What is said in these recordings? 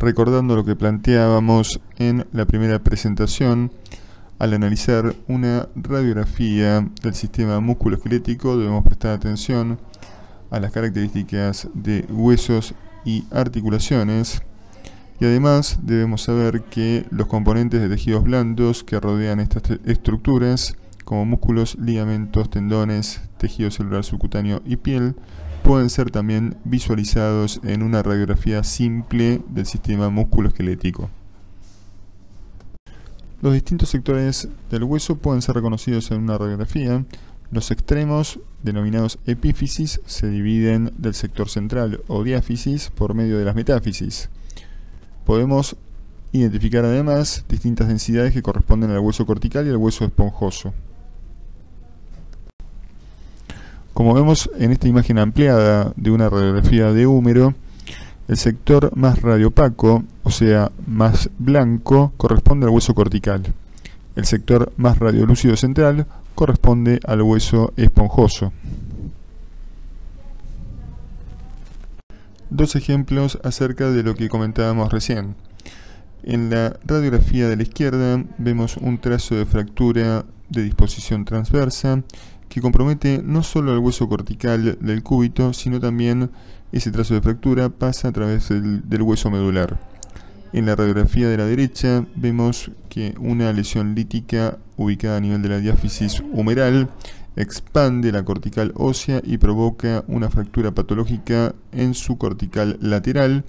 recordando lo que planteábamos en la primera presentación. Al analizar una radiografía del sistema musculoesquelético debemos prestar atención a las características de huesos y articulaciones, y además debemos saber que los componentes de tejidos blandos que rodean estas estructuras, como músculos, ligamentos, tendones, tejido celular subcutáneo y piel, pueden ser también visualizados en una radiografía simple del sistema musculoesquelético. Los distintos sectores del hueso pueden ser reconocidos en una radiografía. Los extremos, denominados epífisis, se dividen del sector central o diáfisis por medio de las metáfisis. Podemos identificar además distintas densidades que corresponden al hueso cortical y al hueso esponjoso. Como vemos en esta imagen ampliada de una radiografía de húmero, el sector más radiopaco, o sea, más blanco, corresponde al hueso cortical. El sector más radiolúcido central corresponde al hueso esponjoso. Dos ejemplos acerca de lo que comentábamos recién. En la radiografía de la izquierda vemos un trazo de fractura de disposición transversa que compromete no solo al hueso cortical del cúbito, sino también ese trazo de fractura pasa a través del hueso medular. En la radiografía de la derecha vemos que una lesión lítica ubicada a nivel de la diáfisis humeral expande la cortical ósea y provoca una fractura patológica en su cortical lateral,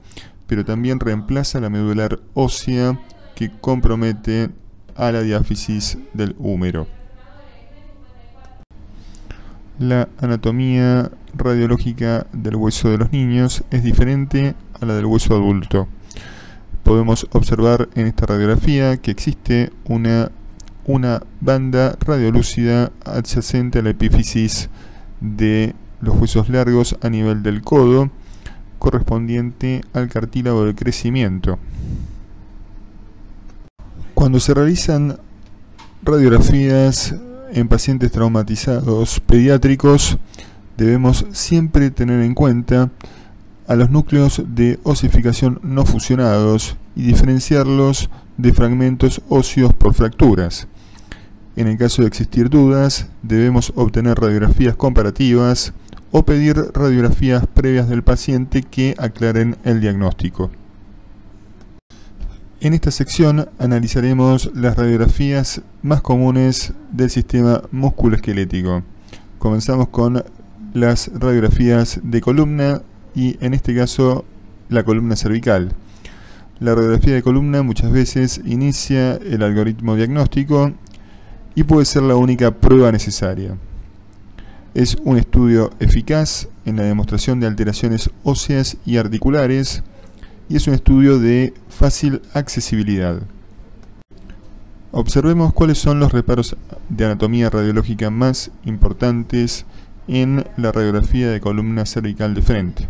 pero también reemplaza la medular ósea que compromete a la diáfisis del húmero. La anatomía radiológica del hueso de los niños es diferente a la del hueso adulto. Podemos observar en esta radiografía que existe una banda radiolúcida adyacente a la epífisis de los huesos largos a nivel del codo, correspondiente al cartílago de crecimiento. Cuando se realizan radiografías en pacientes traumatizados pediátricos, debemos siempre tener en cuenta a los núcleos de osificación no fusionados y diferenciarlos de fragmentos óseos por fracturas. En el caso de existir dudas, debemos obtener radiografías comparativas o pedir radiografías previas del paciente que aclaren el diagnóstico. En esta sección analizaremos las radiografías más comunes del sistema musculoesquelético. Comenzamos con las radiografías de columna y en este caso la columna cervical. La radiografía de columna muchas veces inicia el algoritmo diagnóstico y puede ser la única prueba necesaria. Es un estudio eficaz en la demostración de alteraciones óseas y articulares y es un estudio de fácil accesibilidad. Observemos cuáles son los reparos de anatomía radiológica más importantes en la radiografía de columna cervical de frente.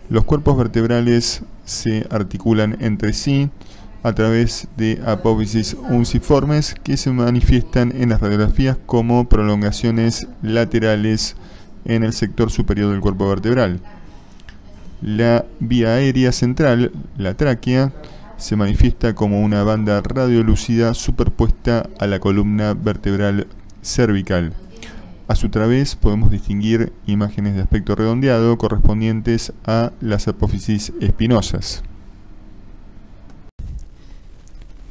Los cuerpos vertebrales se articulan entre sí a través de apófisis unciformes que se manifiestan en las radiografías como prolongaciones laterales en el sector superior del cuerpo vertebral. La vía aérea central, la tráquea, se manifiesta como una banda radiolúcida superpuesta a la columna vertebral cervical. A su través podemos distinguir imágenes de aspecto redondeado correspondientes a las apófisis espinosas.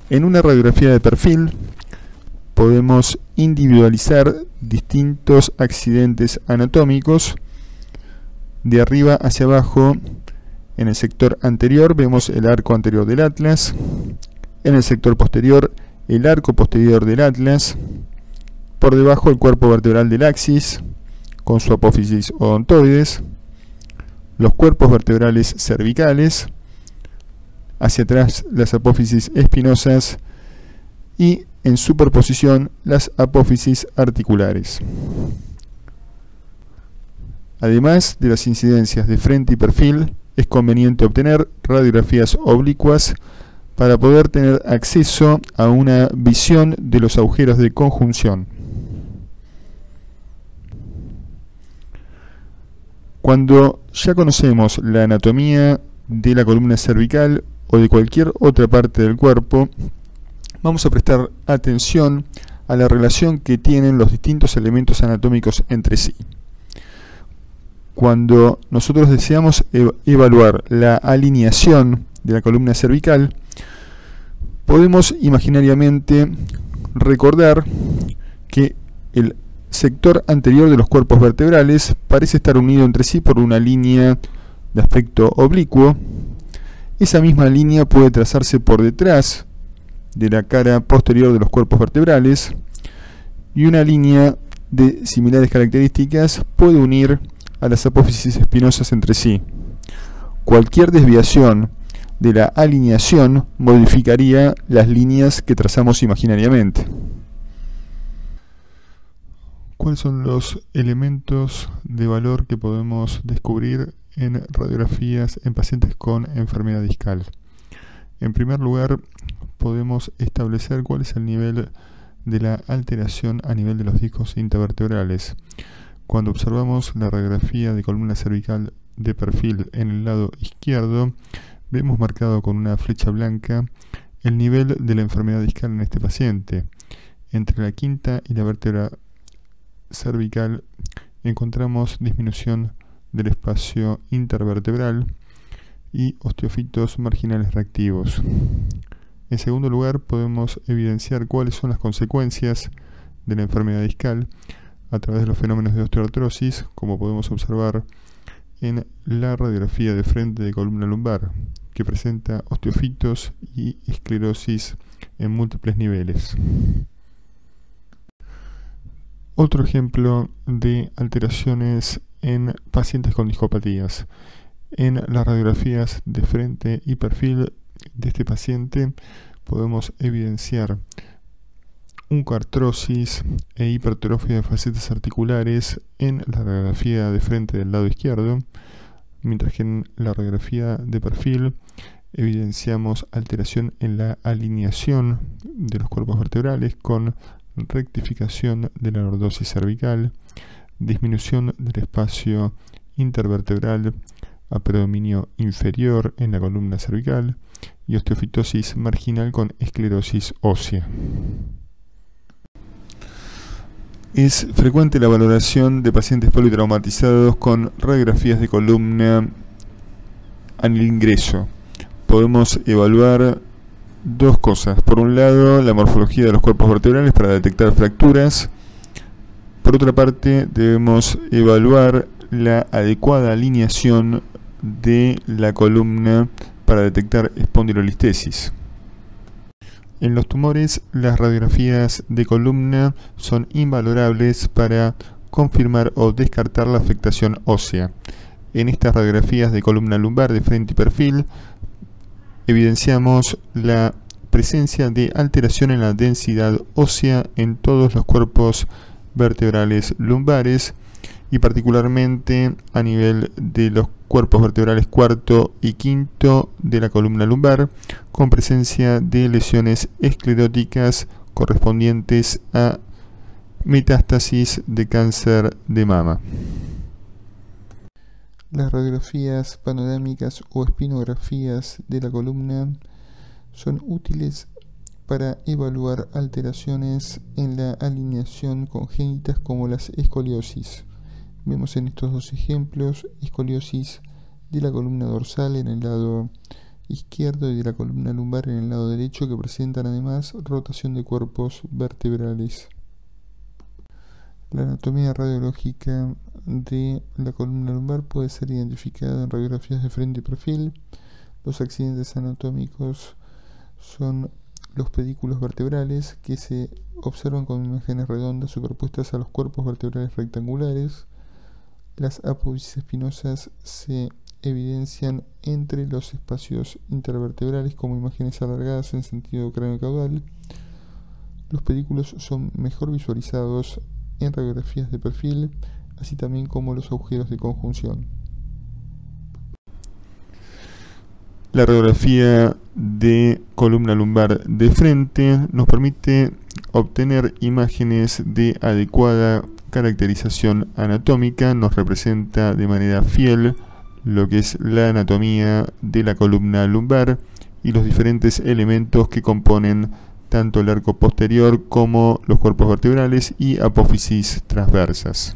En una radiografía de perfil podemos individualizar distintos accidentes anatómicos. De arriba hacia abajo, en el sector anterior vemos el arco anterior del atlas, en el sector posterior el arco posterior del atlas, por debajo el cuerpo vertebral del axis con su apófisis odontoides, los cuerpos vertebrales cervicales, hacia atrás las apófisis espinosas y en superposición las apófisis articulares. Además de las incidencias de frente y perfil, es conveniente obtener radiografías oblicuas para poder tener acceso a una visión de los agujeros de conjunción. Cuando ya conocemos la anatomía de la columna cervical, o de cualquier otra parte del cuerpo, vamos a prestar atención a la relación que tienen los distintos elementos anatómicos entre sí. Cuando nosotros deseamos evaluar la alineación de la columna cervical, podemos imaginariamente recordar que el sector anterior de los cuerpos vertebrales parece estar unido entre sí por una línea de aspecto oblicuo. Esa misma línea puede trazarse por detrás de la cara posterior de los cuerpos vertebrales, y una línea de similares características puede unir a las apófisis espinosas entre sí. Cualquier desviación de la alineación modificaría las líneas que trazamos imaginariamente. ¿Cuáles son los elementos de valor que podemos descubrir en radiografías en pacientes con enfermedad discal? En primer lugar, podemos establecer cuál es el nivel de la alteración a nivel de los discos intervertebrales. Cuando observamos la radiografía de columna cervical de perfil en el lado izquierdo, vemos marcado con una flecha blanca el nivel de la enfermedad discal en este paciente. Entre la quinta y la vértebra cervical encontramos disminución del espacio intervertebral y osteofitos marginales reactivos. En segundo lugar, podemos evidenciar cuáles son las consecuencias de la enfermedad discal a través de los fenómenos de osteoartrosis, como podemos observar en la radiografía de frente de columna lumbar, que presenta osteofitos y esclerosis en múltiples niveles. Otro ejemplo de alteraciones en pacientes con discopatías. En las radiografías de frente y perfil de este paciente podemos evidenciar oncoartrosis e hipertrofia de facetas articulares en la radiografía de frente del lado izquierdo, mientras que en la radiografía de perfil evidenciamos alteración en la alineación de los cuerpos vertebrales con rectificación de la lordosis cervical, disminución del espacio intervertebral a predominio inferior en la columna cervical y osteofitosis marginal con esclerosis ósea. Es frecuente la valoración de pacientes politraumatizados con radiografías de columna al ingreso. Podemos evaluar dos cosas. Por un lado, la morfología de los cuerpos vertebrales para detectar fracturas. Por otra parte, debemos evaluar la adecuada alineación de la columna para detectar espondilolistesis. En los tumores, las radiografías de columna son invalorables para confirmar o descartar la afectación ósea. En estas radiografías de columna lumbar de frente y perfil, evidenciamos la presencia de alteración en la densidad ósea en todos los cuerpos vertebrales lumbares y particularmente a nivel de los cuerpos vertebrales cuarto y quinto de la columna lumbar, con presencia de lesiones escleróticas correspondientes a metástasis de cáncer de mama. Las radiografías panorámicas o espinografías de la columna son útiles para evaluar alteraciones en la alineación congénitas como las escoliosis. Vemos en estos dos ejemplos escoliosis de la columna dorsal en el lado izquierdo y de la columna lumbar en el lado derecho, que presentan además rotación de cuerpos vertebrales. La anatomía radiológica de la columna lumbar puede ser identificada en radiografías de frente y perfil. Los accidentes anatómicos son los pedículos vertebrales, que se observan con imágenes redondas superpuestas a los cuerpos vertebrales rectangulares. Las apófisis espinosas se evidencian entre los espacios intervertebrales como imágenes alargadas en sentido cráneo-caudal. Los pedículos son mejor visualizados en radiografías de perfil, así también como los agujeros de conjunción. La radiografía de columna lumbar de frente nos permite obtener imágenes de adecuada caracterización anatómica, nos representa de manera fiel lo que es la anatomía de la columna lumbar y los diferentes elementos que componen tanto el arco posterior como los cuerpos vertebrales y apófisis transversas.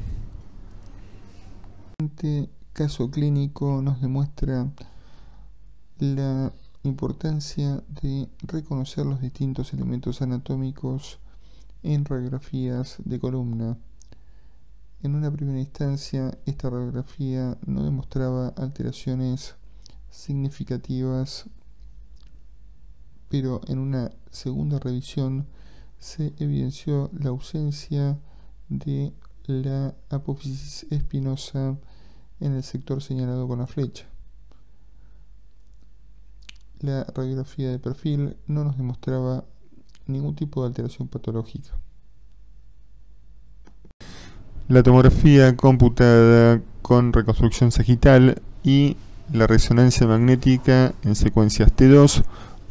Este caso clínico nos demuestra la importancia de reconocer los distintos elementos anatómicos en radiografías de columna. En una primera instancia, esta radiografía no demostraba alteraciones significativas, pero en una segunda revisión se evidenció la ausencia de la apófisis espinosa en el sector señalado con la flecha. La radiografía de perfil no nos demostraba ningún tipo de alteración patológica. La tomografía computada con reconstrucción sagital y la resonancia magnética en secuencias T2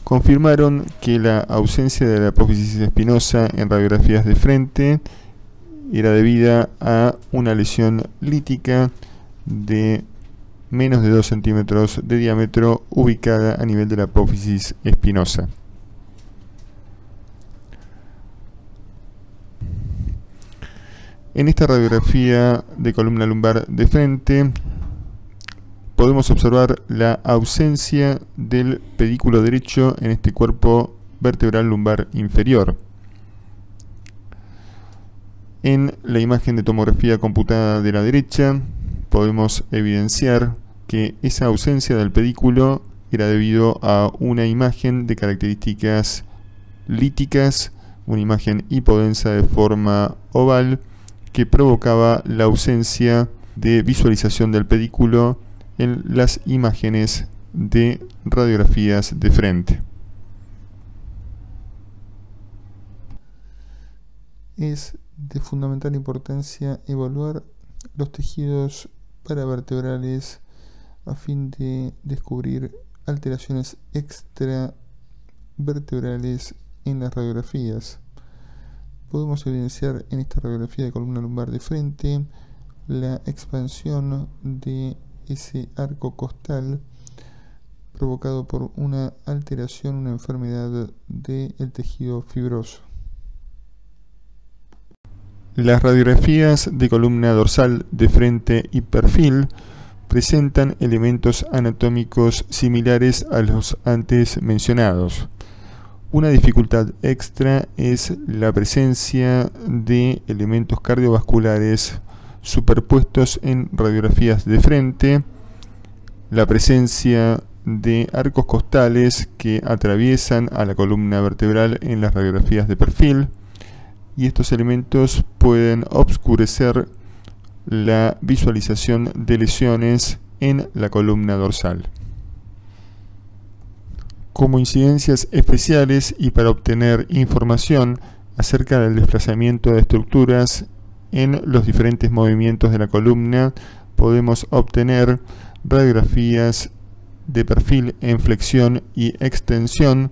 confirmaron que la ausencia de la apófisis espinosa en radiografías de frente era debida a una lesión lítica de menos de 2 centímetros de diámetro ubicada a nivel de la apófisis espinosa. En esta radiografía de columna lumbar de frente podemos observar la ausencia del pedículo derecho en este cuerpo vertebral lumbar inferior. En la imagen de tomografía computada de la derecha podemos evidenciar que esa ausencia del pedículo era debido a una imagen de características líticas, una imagen hipodensa de forma oval que provocaba la ausencia de visualización del pedículo en las imágenes de radiografías de frente. Es de fundamental importancia evaluar los tejidos paravertebrales a fin de descubrir alteraciones extravertebrales en las radiografías. Podemos evidenciar en esta radiografía de columna lumbar de frente la expansión de ese arco costal provocado por una alteración, una enfermedad del tejido fibroso. Las radiografías de columna dorsal de frente y perfil presentan elementos anatómicos similares a los antes mencionados. Una dificultad extra es la presencia de elementos cardiovasculares superpuestos en radiografías de frente, la presencia de arcos costales que atraviesan a la columna vertebral en las radiografías de perfil, y estos elementos pueden obscurecer la visualización de lesiones en la columna dorsal. Como incidencias especiales y para obtener información acerca del desplazamiento de estructuras en los diferentes movimientos de la columna, podemos obtener radiografías de perfil en flexión y extensión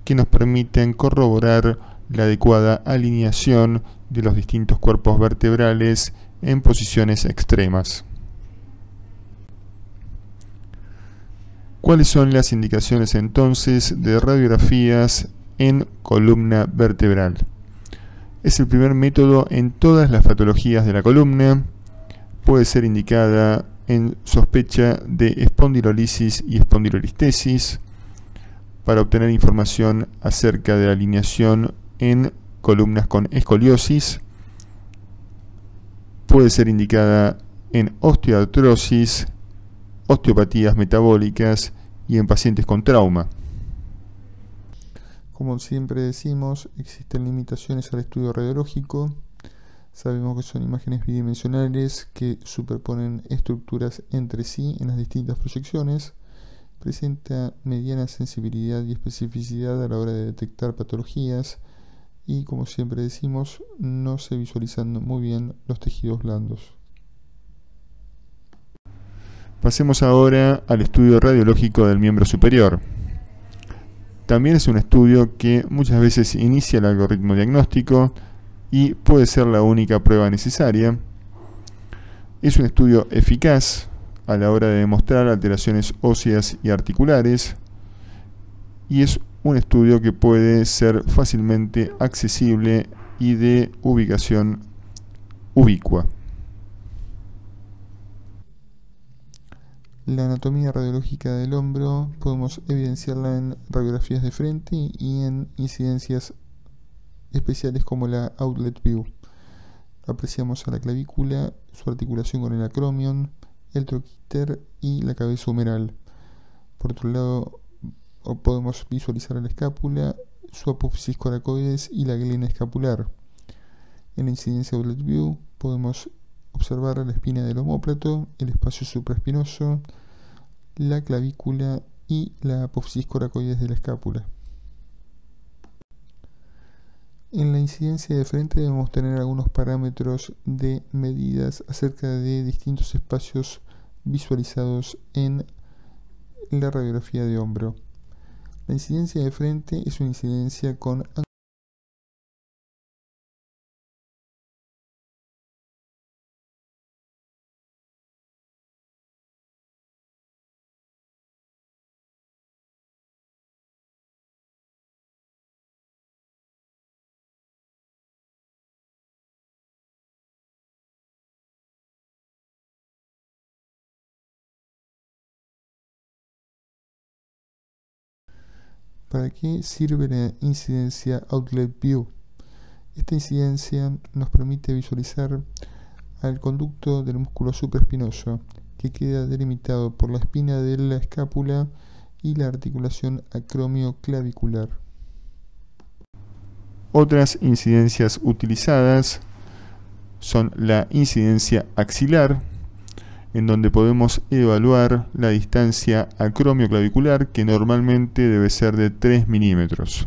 que nos permiten corroborar la adecuada alineación de los distintos cuerpos vertebrales en posiciones extremas. ¿Cuáles son las indicaciones entonces de radiografías en columna vertebral? Es el primer método en todas las patologías de la columna. Puede ser indicada en sospecha de espondilolisis y espondilolistesis para obtener información acerca de alineación en columnas con escoliosis. Puede ser indicada en osteoartrosis, osteopatías metabólicas y en pacientes con trauma. Como siempre decimos, existen limitaciones al estudio radiológico. Sabemos que son imágenes bidimensionales que superponen estructuras entre sí en las distintas proyecciones. Presenta mediana sensibilidad y especificidad a la hora de detectar patologías y, como siempre decimos, no se visualizan muy bien los tejidos blandos. Pasemos ahora al estudio radiológico del miembro superior. También es un estudio que muchas veces inicia el algoritmo diagnóstico y puede ser la única prueba necesaria. Es un estudio eficaz a la hora de demostrar alteraciones óseas y articulares. y es un estudio que puede ser fácilmente accesible y de ubicación ubicua. La anatomía radiológica del hombro podemos evidenciarla en radiografías de frente y en incidencias especiales como la Outlet View. Apreciamos a la clavícula, su articulación con el acromion, el troquíter y la cabeza humeral. Por otro lado, podemos visualizar la escápula, su apófisis coracoides y la glena escapular. En la incidencia Outlet View podemos observar la espina del omóplato, el espacio supraespinoso, la clavícula y la apófisis coracoides de la escápula. En la incidencia de frente debemos tener algunos parámetros de medidas acerca de distintos espacios visualizados en la radiografía de hombro. La incidencia de frente es una incidencia con ¿Para qué sirve la incidencia Outlet View? Esta incidencia nos permite visualizar al conducto del músculo supraespinoso, que queda delimitado por la espina de la escápula y la articulación acromio-clavicular. Otras incidencias utilizadas son la incidencia axilar, en donde podemos evaluar la distancia acromio-clavicular, que normalmente debe ser de 3 milímetros.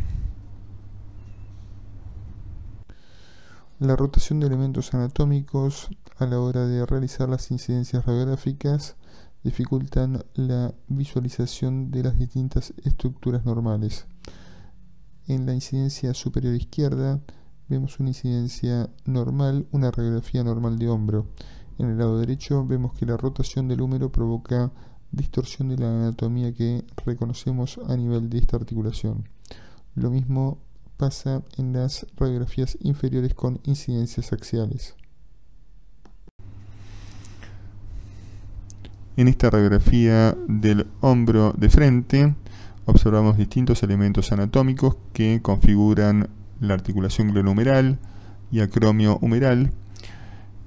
La rotación de elementos anatómicos a la hora de realizar las incidencias radiográficas dificultan la visualización de las distintas estructuras normales. En la incidencia superior izquierda vemos una incidencia normal, una radiografía normal de hombro. En el lado derecho vemos que la rotación del húmero provoca distorsión de la anatomía que reconocemos a nivel de esta articulación. Lo mismo pasa en las radiografías inferiores con incidencias axiales. En esta radiografía del hombro de frente observamos distintos elementos anatómicos que configuran la articulación glenohumeral y acromio humeral,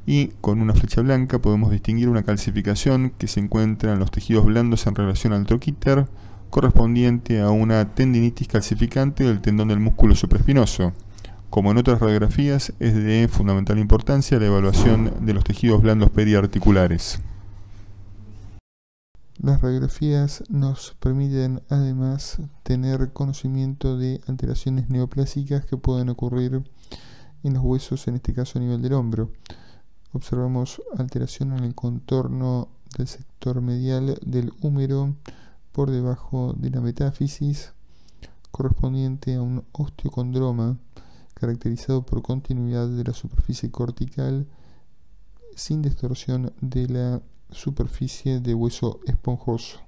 y con una flecha blanca podemos distinguir una calcificación que se encuentra en los tejidos blandos en relación al troquíter, correspondiente a una tendinitis calcificante del tendón del músculo supraespinoso. Como en otras radiografías, es de fundamental importancia la evaluación de los tejidos blandos periarticulares. Las radiografías nos permiten además tener conocimiento de alteraciones neoplásicas que pueden ocurrir en los huesos, en este caso a nivel del hombro. Observamos alteración en el contorno del sector medial del húmero por debajo de la metáfisis, correspondiente a un osteocondroma caracterizado por continuidad de la superficie cortical sin distorsión de la superficie de hueso esponjoso.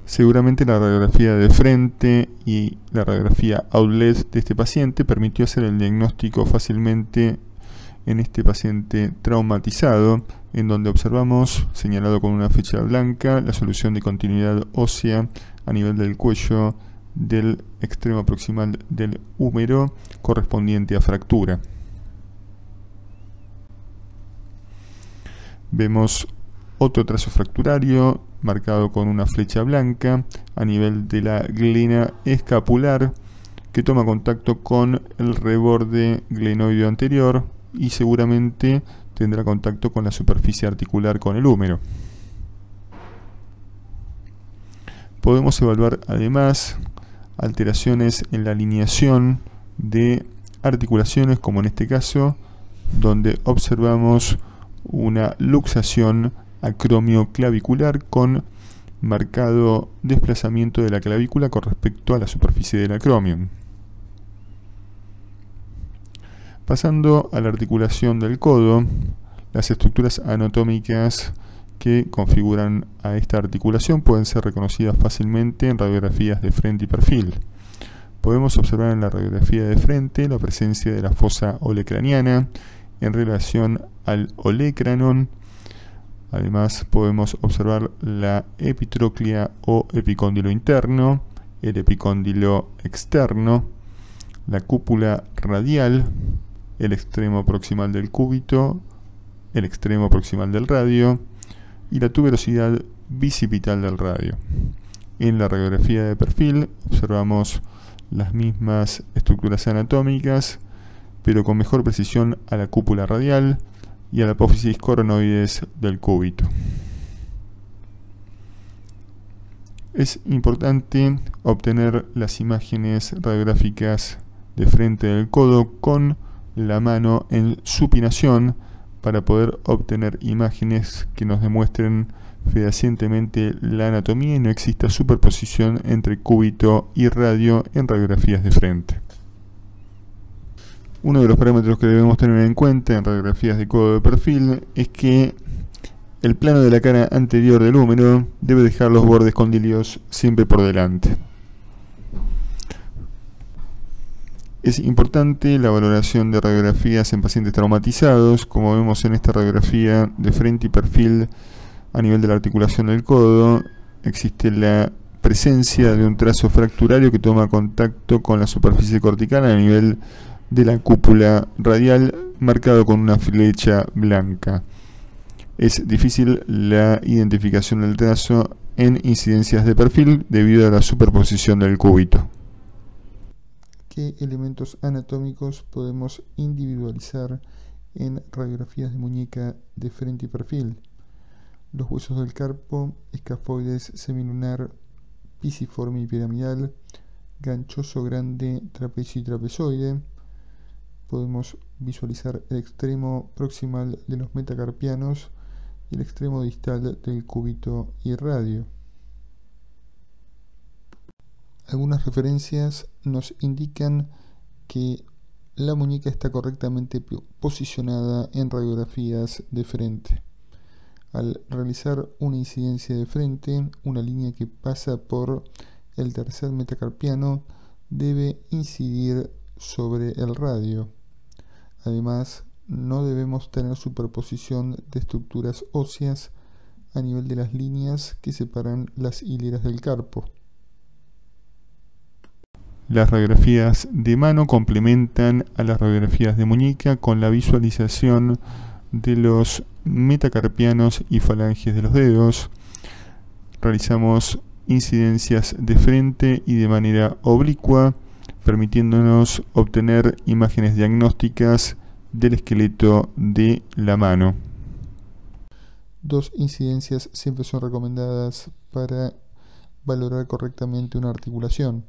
Seguramente la radiografía de frente y la radiografía outlet de este paciente permitió hacer el diagnóstico fácilmente en este paciente traumatizado, en donde observamos, señalado con una flecha blanca, la solución de continuidad ósea a nivel del cuello del extremo proximal del húmero correspondiente a fractura. Vemos otro trazo fracturario marcado con una flecha blanca a nivel de la glena escapular, que toma contacto con el reborde glenoideo anterior y seguramente tendrá contacto con la superficie articular con el húmero. Podemos evaluar además alteraciones en la alineación de articulaciones, como en este caso, donde observamos una luxación acromio-clavicular con marcado desplazamiento de la clavícula con respecto a la superficie del acromion. Pasando a la articulación del codo, las estructuras anatómicas que configuran a esta articulación pueden ser reconocidas fácilmente en radiografías de frente y perfil. Podemos observar en la radiografía de frente la presencia de la fosa olecraniana en relación al olecranon. Además podemos observar la epitroclea o epicóndilo interno, el epicóndilo externo, la cúpula radial, el extremo proximal del cúbito, el extremo proximal del radio y la tuberosidad bicipital del radio. En la radiografía de perfil observamos las mismas estructuras anatómicas, pero con mejor precisión a la cúpula radial y a la apófisis coronoides del cúbito. Es importante obtener las imágenes radiográficas de frente del codo con la mano en supinación para poder obtener imágenes que nos demuestren fehacientemente la anatomía y no exista superposición entre cúbito y radio en radiografías de frente. Uno de los parámetros que debemos tener en cuenta en radiografías de codo de perfil es que el plano de la cara anterior del húmero debe dejar los bordes condilios siempre por delante. Es importante la valoración de radiografías en pacientes traumatizados, como vemos en esta radiografía de frente y perfil. A nivel de la articulación del codo existe la presencia de un trazo fracturario que toma contacto con la superficie cortical a nivel de la cúpula radial, marcado con una flecha blanca. Es difícil la identificación del trazo en incidencias de perfil debido a la superposición del cúbito. ¿Qué elementos anatómicos podemos individualizar en radiografías de muñeca de frente y perfil? Los huesos del carpo, escafoides semilunar, pisiforme y piramidal, ganchoso grande, trapecio y trapezoide. Podemos visualizar el extremo proximal de los metacarpianos y el extremo distal del cúbito y radio. Algunas referencias nos indican que la muñeca está correctamente posicionada en radiografías de frente. Al realizar una incidencia de frente, una línea que pasa por el tercer metacarpiano debe incidir sobre el radio. Además, no debemos tener superposición de estructuras óseas a nivel de las líneas que separan las hileras del carpo. Las radiografías de mano complementan a las radiografías de muñeca con la visualización de los metacarpianos y falanges de los dedos. Realizamos incidencias de frente y de manera oblicua, permitiéndonos obtener imágenes diagnósticas del esqueleto de la mano. Dos incidencias siempre son recomendadas para valorar correctamente una articulación.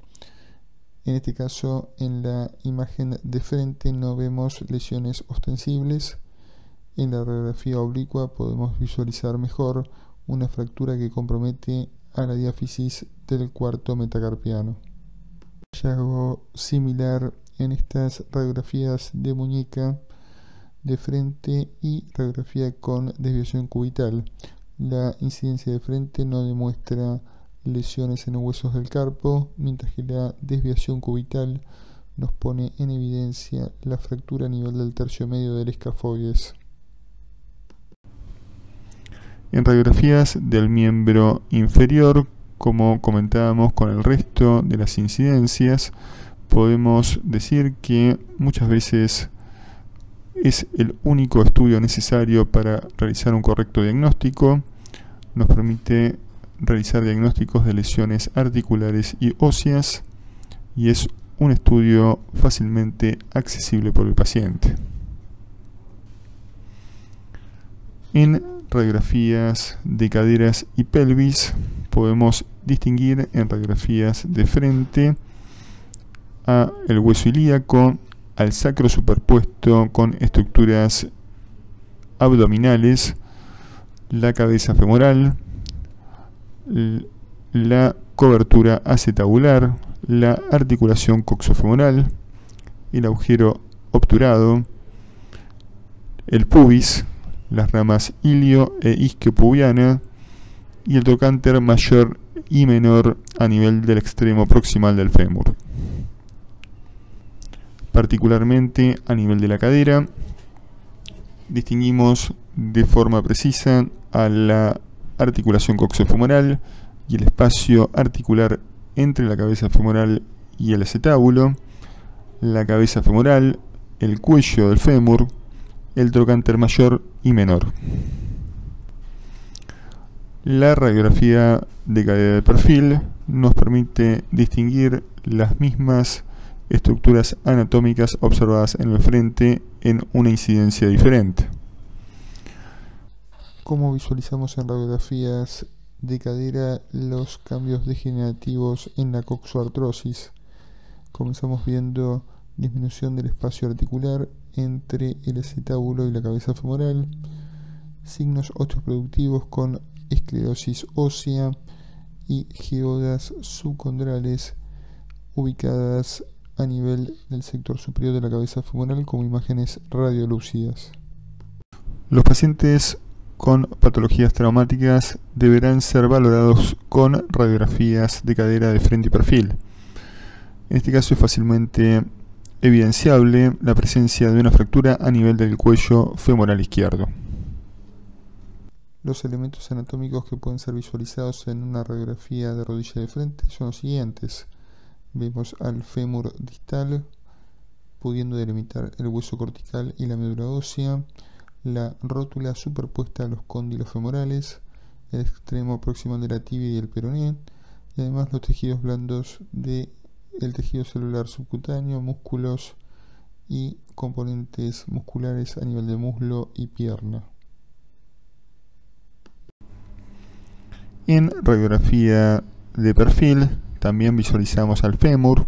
En este caso, en la imagen de frente no vemos lesiones ostensibles. En la radiografía oblicua podemos visualizar mejor una fractura que compromete a la diáfisis del cuarto metacarpiano. Hallazgo similar en estas radiografías de muñeca de frente y radiografía con desviación cubital. La incidencia de frente no demuestra lesiones en los huesos del carpo, mientras que la desviación cubital nos pone en evidencia la fractura a nivel del tercio medio del escafoides. En radiografías del miembro inferior, como comentábamos con el resto de las incidencias, podemos decir que muchas veces es el único estudio necesario para realizar un correcto diagnóstico. Nos permite realizar diagnósticos de lesiones articulares y óseas y es un estudio fácilmente accesible por el paciente. En radiografías de caderas y pelvis podemos distinguir en radiografías de frente a el hueso ilíaco, al sacro superpuesto con estructuras abdominales, la cabeza femoral, la cobertura acetabular, la articulación coxofemoral, el agujero obturado, el pubis, las ramas ilio e isquiopubiana y el trocánter mayor y menor a nivel del extremo proximal del fémur. Particularmente a nivel de la cadera, distinguimos de forma precisa a la articulación coxofemoral y el espacio articular entre la cabeza femoral y el acetábulo, la cabeza femoral, el cuello del fémur, el trocánter mayor y menor. La radiografía de cadera de perfil nos permite distinguir las mismas estructuras anatómicas observadas en el frente en una incidencia diferente. ¿Cómo visualizamos en radiografías de cadera los cambios degenerativos en la coxoartrosis? Comenzamos viendo disminución del espacio articular entre el acetábulo y la cabeza femoral, signos osteoproductivos con esclerosis ósea y geodas subcondrales ubicadas a nivel del sector superior de la cabeza femoral como imágenes radiolúcidas. Los pacientes con patologías traumáticas deberán ser valorados con radiografías de cadera de frente y perfil. En este caso es fácilmente evidenciable la presencia de una fractura a nivel del cuello femoral izquierdo. Los elementos anatómicos que pueden ser visualizados en una radiografía de rodilla de frente son los siguientes. Vemos al fémur distal, pudiendo delimitar el hueso cortical y la médula ósea, la rótula superpuesta a los cóndilos femorales, el extremo proximal de la tibia y el peroné, y además los tejidos blandos del tejido celular subcutáneo, músculos y componentes musculares a nivel de muslo y pierna. En radiografía de perfil también visualizamos al fémur,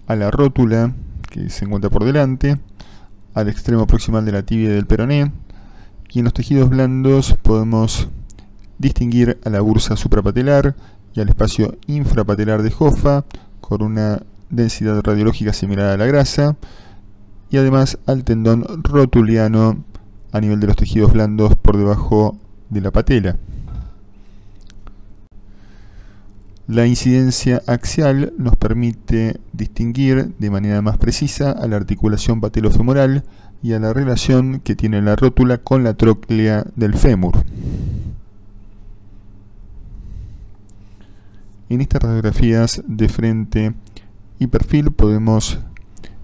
a la rótula que se encuentra por delante, al extremo proximal de la tibia y del peroné, y en los tejidos blandos podemos distinguir a la bursa suprapatelar y al espacio infrapatelar de Hoffa con una densidad radiológica similar a la grasa, y además al tendón rotuliano a nivel de los tejidos blandos por debajo de la patela. La incidencia axial nos permite distinguir de manera más precisa a la articulación patelofemoral y a la relación que tiene la rótula con la tróclea del fémur. En estas radiografías de frente y perfil podemos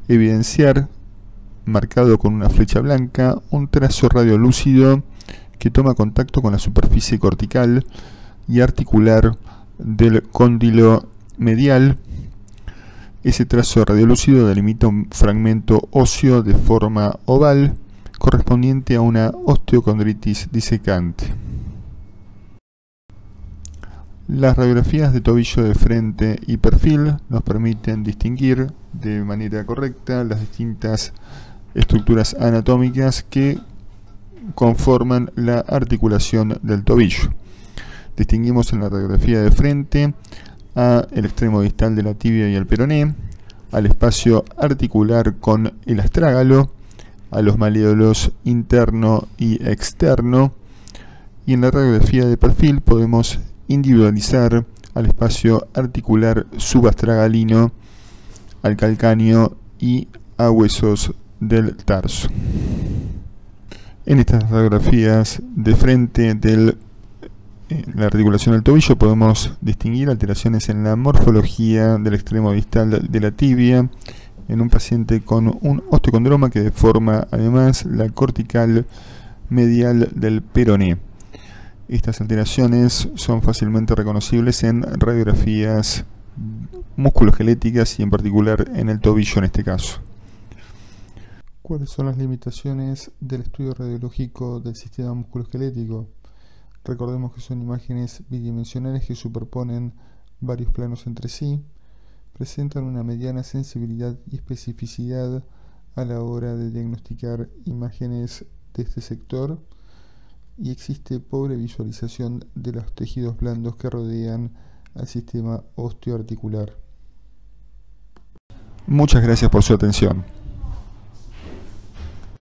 evidenciar, marcado con una flecha blanca, un trazo radiolúcido que toma contacto con la superficie cortical y articular del cóndilo medial. Ese trazo radiolúcido delimita un fragmento óseo de forma oval correspondiente a una osteocondritis disecante. Las radiografías de tobillo de frente y perfil nos permiten distinguir de manera correcta las distintas estructuras anatómicas que conforman la articulación del tobillo. Distinguimos en la radiografía de frente al extremo distal de la tibia y el peroné, al espacio articular con el astrágalo, a los malleolos interno y externo, y en la radiografía de perfil podemos individualizar al espacio articular subastragalino, al calcáneo y a huesos del tarso. En estas radiografías de frente de la articulación del tobillo podemos distinguir alteraciones en la morfología del extremo distal de la tibia en un paciente con un osteocondroma que deforma además la cortical medial del peroné. Estas alteraciones son fácilmente reconocibles en radiografías musculoesqueléticas y en particular en el tobillo en este caso. ¿Cuáles son las limitaciones del estudio radiológico del sistema musculoesquelético? Recordemos que son imágenes bidimensionales que superponen varios planos entre sí, presentan una mediana sensibilidad y especificidad a la hora de diagnosticar imágenes de este sector, y existe pobre visualización de los tejidos blandos que rodean al sistema osteoarticular. Muchas gracias por su atención.